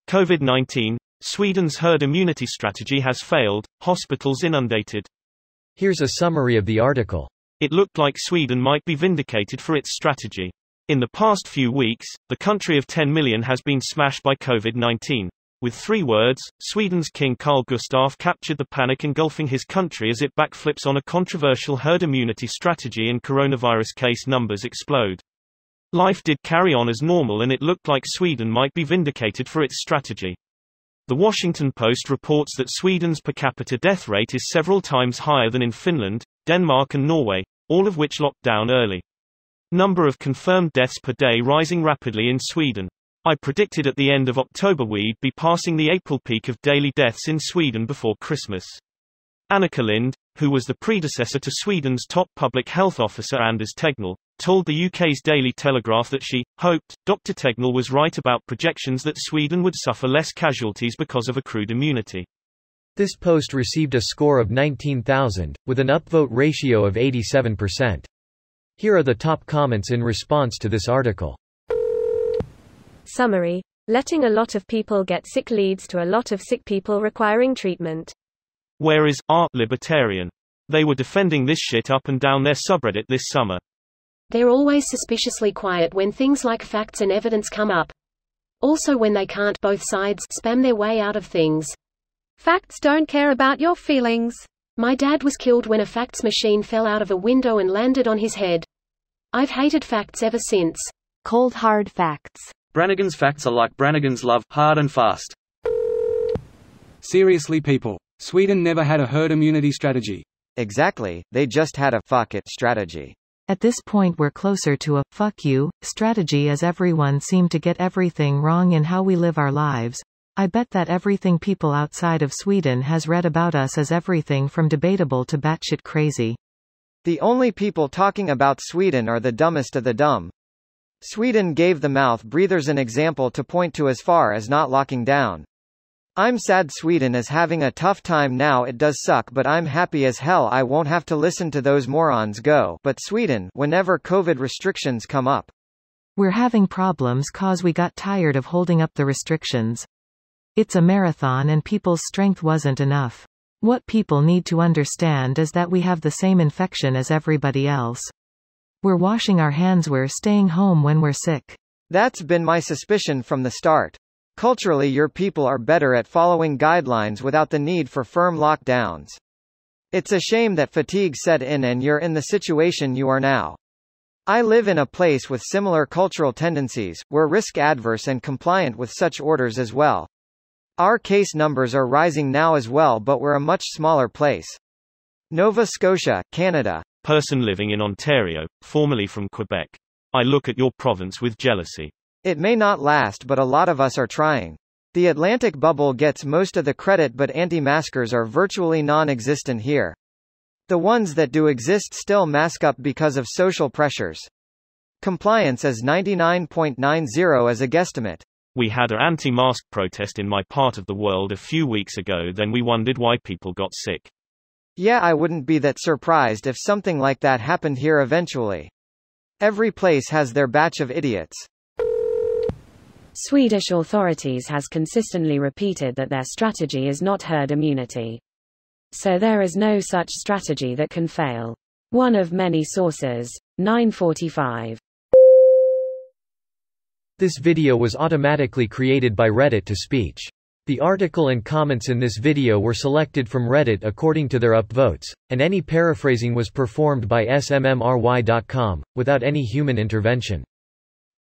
Covid-19, Sweden's herd immunity strategy has failed, hospitals inundated. Here's a summary of the article. It looked like Sweden might be vindicated for its strategy. In the past few weeks, the country of 10 million has been smashed by Covid-19. With 3 words, Sweden's King Carl Gustaf captured the panic engulfing his country as it backflips on a controversial herd immunity strategy and coronavirus case numbers explode. Life did carry on as normal and it looked like Sweden might be vindicated for its strategy. The Washington Post reports that Sweden's per capita death rate is several times higher than in Finland, Denmark and Norway, all of which locked down early. Number of confirmed deaths per day rising rapidly in Sweden. I predicted at the end of October we'd be passing the April peak of daily deaths in Sweden before Christmas. Annika Lind, who was the predecessor to Sweden's top public health officer Anders Tegnell, told the UK's Daily Telegraph that she hoped Dr. Tegnell was right about projections that Sweden would suffer less casualties because of accrued immunity. This post received a score of 19,000, with an upvote ratio of 87%. Here are the top comments in response to this article. Summary: letting a lot of people get sick leads to a lot of sick people requiring treatment. Where is our libertarian? They were defending this shit up and down their subreddit this summer. They're always suspiciously quiet when things like facts and evidence come up. Also when they can't, both sides spam their way out of things. Facts don't care about your feelings. My dad was killed when a facts machine fell out of a window and landed on his head. I've hated facts ever since. Cold hard facts. Brannigan's facts are like Brannigan's love, hard and fast. Seriously people, Sweden never had a herd immunity strategy. Exactly, they just had a fuck it strategy. At this point we're closer to a fuck you strategy as everyone seemed to get everything wrong in how we live our lives. I bet that everything people outside of Sweden has read about us is everything from debatable to batshit crazy. The only people talking about Sweden are the dumbest of the dumb. Sweden gave the mouth breathers an example to point to as far as not locking down. I'm sad Sweden is having a tough time now. It does suck, but I'm happy as hell I won't have to listen to those morons go but Sweden whenever COVID restrictions come up. We're having problems cause we got tired of holding up the restrictions. It's a marathon and people's strength wasn't enough. What people need to understand is that we have the same infection as everybody else. We're washing our hands, we're staying home when we're sick. That's been my suspicion from the start. Culturally, your people are better at following guidelines without the need for firm lockdowns. It's a shame that fatigue set in and you're in the situation you are now. I live in a place with similar cultural tendencies, we're risk adverse and compliant with such orders as well. Our case numbers are rising now as well, but we're a much smaller place. Nova Scotia, Canada. Person living in Ontario, formerly from Quebec. I look at your province with jealousy. It may not last, but a lot of us are trying. The Atlantic bubble gets most of the credit, but anti-maskers are virtually non-existent here. The ones that do exist still mask up because of social pressures. Compliance is 99.90 as a guesstimate. We had an anti-mask protest in my part of the world a few weeks ago, then we wondered why people got sick. Yeah, I wouldn't be that surprised if something like that happened here eventually. Every place has their batch of idiots. Swedish authorities has consistently repeated that their strategy is not herd immunity. So there is no such strategy that can fail. One of many sources. 945. This video was automatically created by Reddit to speech. The article and comments in this video were selected from Reddit according to their upvotes, and any paraphrasing was performed by smmry.com, without any human intervention.